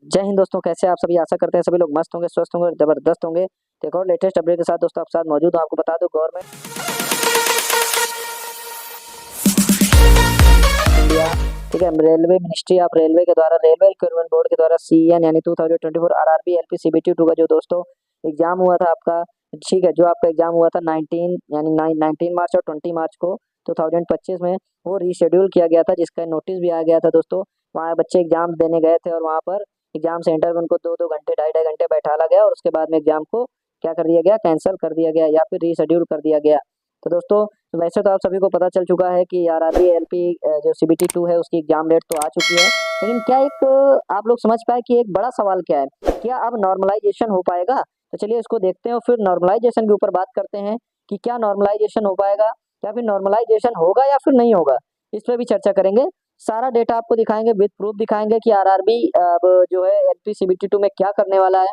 जय हिंद दोस्तों, कैसे आप सभी। आशा करते हैं सभी लोग मस्त होंगे, स्वस्थ होंगे और जबरदस्त होंगे। तो एक और लेटेस्ट अपडेट के साथ दोस्तों आपके साथ मौजूद हूं। आपको बता दूं, गवर्नमेंट इंडिया, ठीक है, रेलवे मिनिस्ट्री ऑफ रेलवे के द्वारा, रेलवे रिक्रूटमेंट बोर्ड के द्वारा CN यानी 2024 RRB LP CBT 2 का जो दोस्तों एग्जाम हुआ था आपका, ठीक है, जो आपका एग्जाम हुआ था 19 मार्च और 20 मार्च को 2025 में, वो रीशेड्यूल किया गया था, जिसका नोटिस भी आ गया था दोस्तों। वहाँ बच्चे एग्जाम देने गए थे और वहाँ पर एग्जाम सेंटर में उनको 2-2 घंटे, 2.5-2.5 घंटे बैठाला गया और उसके बाद में एग्जाम को क्या कर दिया गया, कैंसिल कर दिया गया या फिर रीशेड्यूल कर दिया गया। तो दोस्तों वैसे तो आप सभी को पता चल चुका है कि RRB LP जो CBT 2 है उसकी एग्जाम डेट तो आ चुकी है, लेकिन क्या एक आप लोग समझ पाए कि एक बड़ा सवाल क्या है, क्या अब नॉर्मलाइजेशन हो पाएगा। तो चलिए इसको देखते हैं और फिर नॉर्मलाइजेशन के ऊपर बात करते हैं कि क्या नॉर्मलाइजेशन हो पाएगा या फिर नॉर्मलाइजेशन होगा या फिर नहीं होगा, इस पर भी चर्चा करेंगे। सारा डेटा आपको दिखाएंगे, विद प्रूफ दिखाएंगे कि RRB अब जो है LP CBT 2 में क्या करने वाला है,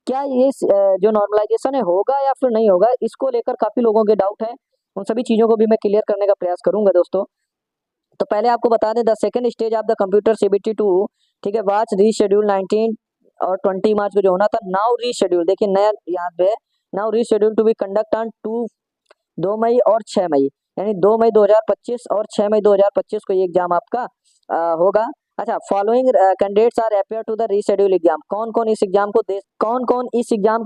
क्या ये जो नॉर्मलाइजेशन है होगा या फिर नहीं होगा। इसको लेकर काफी लोगों के डाउट है, उन सभी चीजों को भी मैं क्लियर करने का प्रयास करूंगा दोस्तों। तो पहले आपको बता दें, the second stage of the computer CBT 2, ठीक है, वाच रीशेड्यूल 19 और 20 मार्च को जो होना था, नाउ रीशेड्यूल, देखिए नया याद पे, now reschedule to be conduct on 2 May और 6 मई, यानी 2 मई 2025 और 6 मई 2025 को ये एग्जाम आपका होगा। अच्छा, following candidates are appear to the reschedule exam, कौन कौन इस एग्जाम को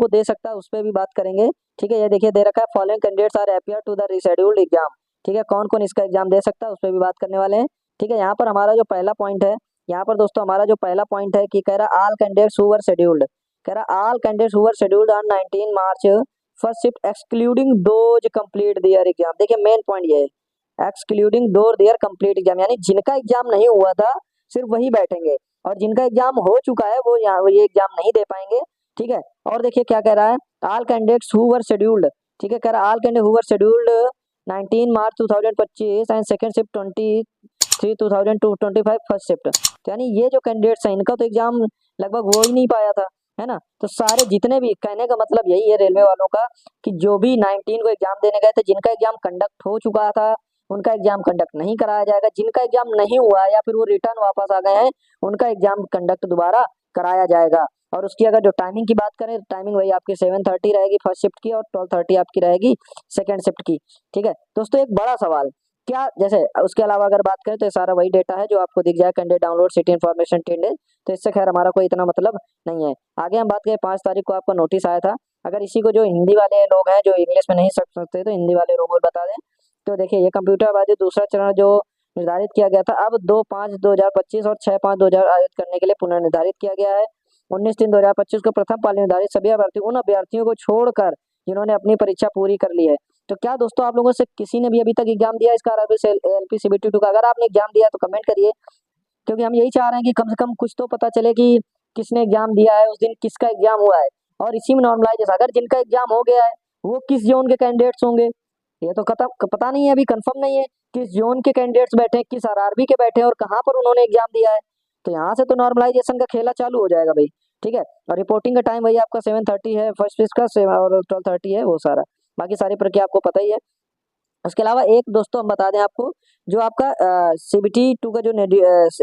दे सकता है उस पर भी बात करेंगे। ठीक है, ये देखिए दे रखा है, following candidates are appear to the rescheduled exam, ठीक है, कौन कौन इसका एग्जाम दे सकता है उस पर भी बात करने वाले हैं। ठीक है, यहाँ पर हमारा जो पहला पॉइंट है, यहाँ पर दोस्तों हमारा जो पहला पॉइंट है कि कह रहा all candidates who were scheduled, कह रहा all candidates who were scheduled on 19 March first shift excluding those complete their exam, देखिए मेन पॉइंट ये है, एक्सक्लूडिंग दो देयर कंप्लीट एग्जाम, यानी जिनका एग्जाम नहीं हुआ था सिर्फ वही बैठेंगे और जिनका एग्जाम हो चुका है वो यहाँ ये एग्जाम नहीं दे पाएंगे। ठीक है, और देखिए क्या कह रहा है, all candidates who were scheduled, ठीक है, कह रहा all candidate who were scheduled 19 March 2025 and second shift 23 2025 first shift, तो यानी ये जो कैंडिडेट्स हैं इनका तो एग्जाम लगभग हो ही नहीं पाया था, है ना। तो सारे जितने भी, कहने का मतलब यही है रेलवे वालों का कि जो भी 19 को एग्जाम देने गए थे, जिनका एग्जाम कंडक्ट हो चुका था उनका एग्जाम कंडक्ट नहीं कराया जाएगा, जिनका एग्जाम नहीं हुआ या फिर वो रिटर्न वापस आ गए हैं उनका एग्जाम कंडक्ट दोबारा कराया जाएगा। और उसकी अगर जो टाइमिंग की बात करें, टाइमिंग वही आपकी 7:30 रहेगी फर्स्ट शिफ्ट की और 12:30 आपकी रहेगी सेकेंड शिफ्ट की। ठीक है, दोस्तों एक बड़ा सवाल, क्या जैसे उसके अलावा अगर बात करें तो ये सारा वही डेटा है जो आपको दिख जाए, candidate download city information 10 days, तो इससे खैर हमारा कोई इतना मतलब नहीं है। आगे हम बात करें, 5 तारीख को आपका नोटिस आया था, अगर इसी को जो हिंदी वाले लोग हैं जो इंग्लिश में नहीं समझ सकते तो हिंदी वाले लोगों को बता दें। तो देखिए, ये कंप्यूटर आबादी दूसरा चरण जो निर्धारित किया गया था, अब 2/5/2025 और 6/5/2000 आयोजित करने के लिए पुनर्निर्धारित किया गया है। 19/3/2025 को प्रथम पाली निर्धारित सभी अभ्यर्थी उन अभ्यर्थियों को छोड़कर जिन्होंने अपनी परीक्षा पूरी कर ली है। तो क्या दोस्तों आप लोगों से किसी ने भी अभी तक एग्जाम दिया इसका RRB LP CBT 2 का? अगर आपने एग्जाम दिया तो कमेंट करिए, क्योंकि हम यही चाह रहे हैं कि कम से कम कुछ तो पता चले कि किसने एग्जाम दिया है, उस दिन किसका एग्जाम हुआ है, और इसी में नॉर्मलाइजेशन, अगर जिनका एग्जाम हो गया है वो किस जोन के कैंडिडेट्स होंगे ये तो पता नहीं है, अभी कंफर्म नहीं है किस जोन के कैंडिडेट्स बैठे, किस RRB के बैठे और कहाँ पर उन्होंने एग्जाम दिया है। तो यहाँ से तो नॉर्मलाइजेशन का खेला चालू हो जाएगा भाई। ठीक है, और रिपोर्टिंग का टाइम वही आपका 7:30 है फर्स्ट फेज का, और 12:30 है वो सारा, बाकी सारी प्रक्रिया आपको पता ही है। उसके अलावा एक दोस्तों हम बता दें आपको, जो आपका CBT 2 का जो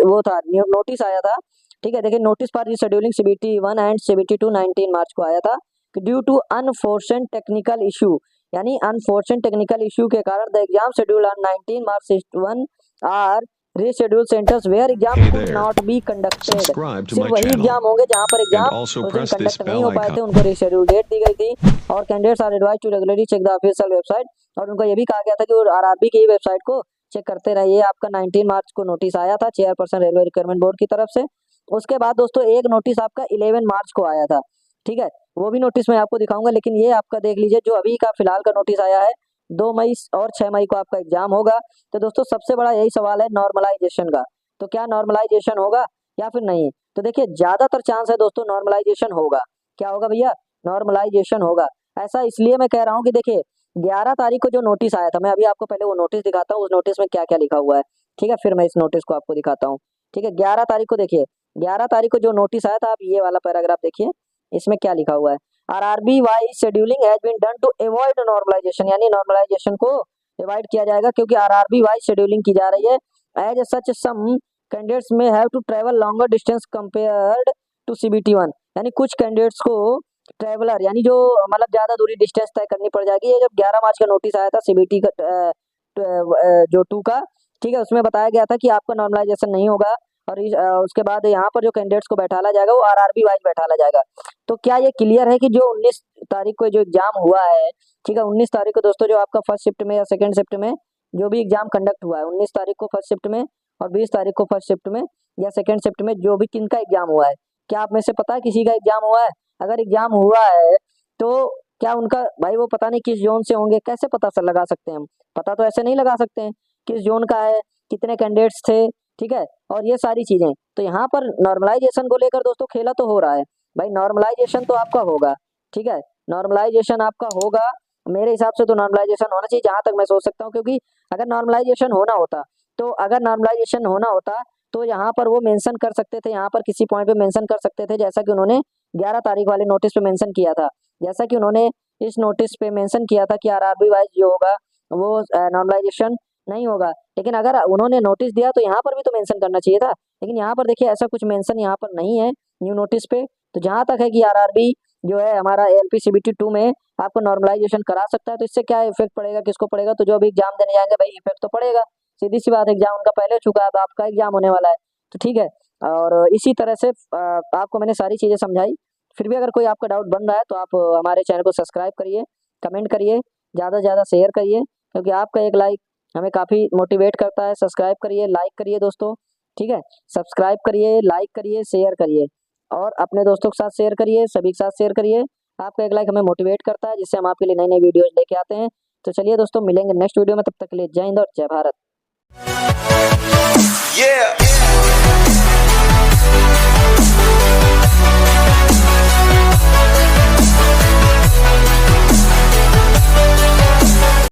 वो था नोटिस आया था, ठीक है, देखिए notice for rescheduling CBT 1 and CBT 2 19 मार्च को आया था कि due to unforeseen technical issue, यानी अनफोर्सेंट टेक्निकल इशू के कारण द एग्जाम शेड्यूल ऑन 19 मार्च 1 are reschedule centres where exam Hey could there. Not be conducted, Subscribe to सिर्फ my वही channel एग्जाम होंगे जहां पर and एग्जाम also उस दिन press this कंडक्ट नहीं bell हो पाए थे, icon. उनको रीशेड्यूल डेट दी गई थी। और candidates are advise to regularly check the official website, और उनको ये भी कहा गया था कि वो RRB की वेबसाइट को चेक करते रहिए। आपका 19 मार्च को नोटिस आया था चेयरपर्सन रेलवे रिक्रूटमेंट बोर्ड की तरफ से। उसके बाद दोस्तों एक नोटिस आपका 11 मार्च को आया था, ठीक है, वो भी नोटिस मैं आपको दिखाऊंगा, लेकिन ये आपका देख लीजिए जो अभी का फिलहाल का नोटिस आया है, 2 मई और 6 मई को आपका एग्जाम होगा। तो दोस्तों सबसे बड़ा यही सवाल है नॉर्मलाइजेशन का, तो क्या नॉर्मलाइजेशन होगा या फिर नहीं। तो देखिए ज्यादातर चांस है दोस्तों नॉर्मलाइजेशन होगा। क्या होगा भैया? नॉर्मलाइजेशन होगा। ऐसा इसलिए मैं कह रहा हूँ कि देखिए 11 तारीख को जो नोटिस आया था, मैं अभी आपको पहले वो नोटिस दिखाता हूँ, उस नोटिस में क्या क्या लिखा हुआ है, ठीक है, फिर मैं इस नोटिस को आपको दिखाता हूँ। ठीक है, 11 तारीख को देखिए, 11 तारीख को जो नोटिस आया था, आप ये वाला पैराग्राफ देखिए, इसमें क्या लिखा हुआ है, RRB wise scheduling has been done to avoid normalisation, यानी नॉर्मलाइजेशन को अवॉइड किया जाएगा क्योंकि RRB वाइज शेड्यूलिंग की जा रही है। As such some candidates may have to travel longer distance compared to CBT1, यानी कुछ कैंडिडेट्स को ट्रेवलर यानी जो मतलब ज़्यादा दूरी डिस्टेंस तय करनी पड़ जाएगी। ये जब 11 मार्च का नोटिस आया था CBT का जो 2 का, ठीक है, उसमें बताया गया था कि आपका नॉर्मलाइजेशन नहीं होगा और उसके बाद यहाँ पर जो कैंडिडेट्स को बैठाला जाएगा वो RRB वाइज बैठाला जाएगा। तो क्या ये क्लियर है कि जो 19 तारीख को जो एग्जाम हुआ है, ठीक है, 19 तारीख को दोस्तों जो आपका फर्स्ट शिफ्ट में या सेकेंड शिफ्ट में जो भी एग्जाम कंडक्ट हुआ है, 19 तारीख को फर्स्ट शिफ्ट में और 20 तारीख को फर्स्ट शिफ्ट में या सेकेंड शिफ्ट में जो भी किनका एग्जाम हुआ है, क्या आप में से पता है किसी का एग्जाम हुआ है? अगर एग्जाम हुआ है तो क्या उनका भाई वो पता नहीं किस जोन से होंगे, कैसे पता सर लगा सकते हैं हम? पता तो ऐसे नहीं लगा सकते हैं किस जोन का है, कितने कैंडिडेट्स थे, ठीक है, और ये सारी चीजें। तो यहाँ पर नॉर्मलाइजेशन को लेकर दोस्तों खेला तो हो रहा है भाई, नॉर्मलाइजेशन तो आपका होगा, ठीक है, नॉर्मलाइजेशन आपका होगा। मेरे हिसाब से तो नॉर्मलाइजेशन होना चाहिए जहां तक मैं सोच सकता हूँ, क्योंकि अगर नॉर्मलाइजेशन होना होता तो यहाँ पर वो मेंशन कर सकते थे, यहाँ पर किसी पॉइंट पे मेंशन कर सकते थे, जैसा कि उन्होंने 11 तारीख वाले नोटिस पे मेंशन किया था, जैसा कि उन्होंने इस नोटिस पे मेंशन किया था कि RRB वाइज जो होगा वो नॉर्मलाइजेशन नहीं होगा। लेकिन अगर उन्होंने नोटिस दिया तो यहाँ पर भी तो मेंशन करना चाहिए था, लेकिन यहाँ पर देखिए ऐसा कुछ मेंशन यहाँ पर नहीं है न्यू नोटिस पे। तो जहाँ तक है कि RRB जो है हमारा LP CBT 2 में आपको नॉर्मलाइजेशन करा सकता है, तो इससे क्या इफेक्ट पड़ेगा, किसको पड़ेगा? तो जो भी एग्जाम देने जाएंगे भाई इफेक्ट तो पड़ेगा, सीधी सी बात, एग्जाम उनका पहले हो चुका है, अब आपका एग्जाम होने वाला है, तो ठीक है। और इसी तरह से आपको मैंने सारी चीज़ें समझाई। फिर भी अगर कोई आपका डाउट बन रहा है तो आप हमारे चैनल को सब्सक्राइब करिए, कमेंट करिए, ज़्यादा से ज़्यादा शेयर करिए, क्योंकि आपका एक लाइक हमें काफ़ी मोटिवेट करता है। सब्सक्राइब करिए, लाइक करिए दोस्तों, ठीक है, सब्सक्राइब करिए, लाइक करिए, शेयर करिए और अपने दोस्तों के साथ शेयर करिए, सभी के साथ शेयर करिए। आपका एक लाइक हमें मोटिवेट करता है, जिससे हम आपके लिए नई नई वीडियोज़ लेके आते हैं। तो चलिए दोस्तों, मिलेंगे नेक्स्ट वीडियो में, तब तक के लिए जय हिंद और जय भारत। Yeah.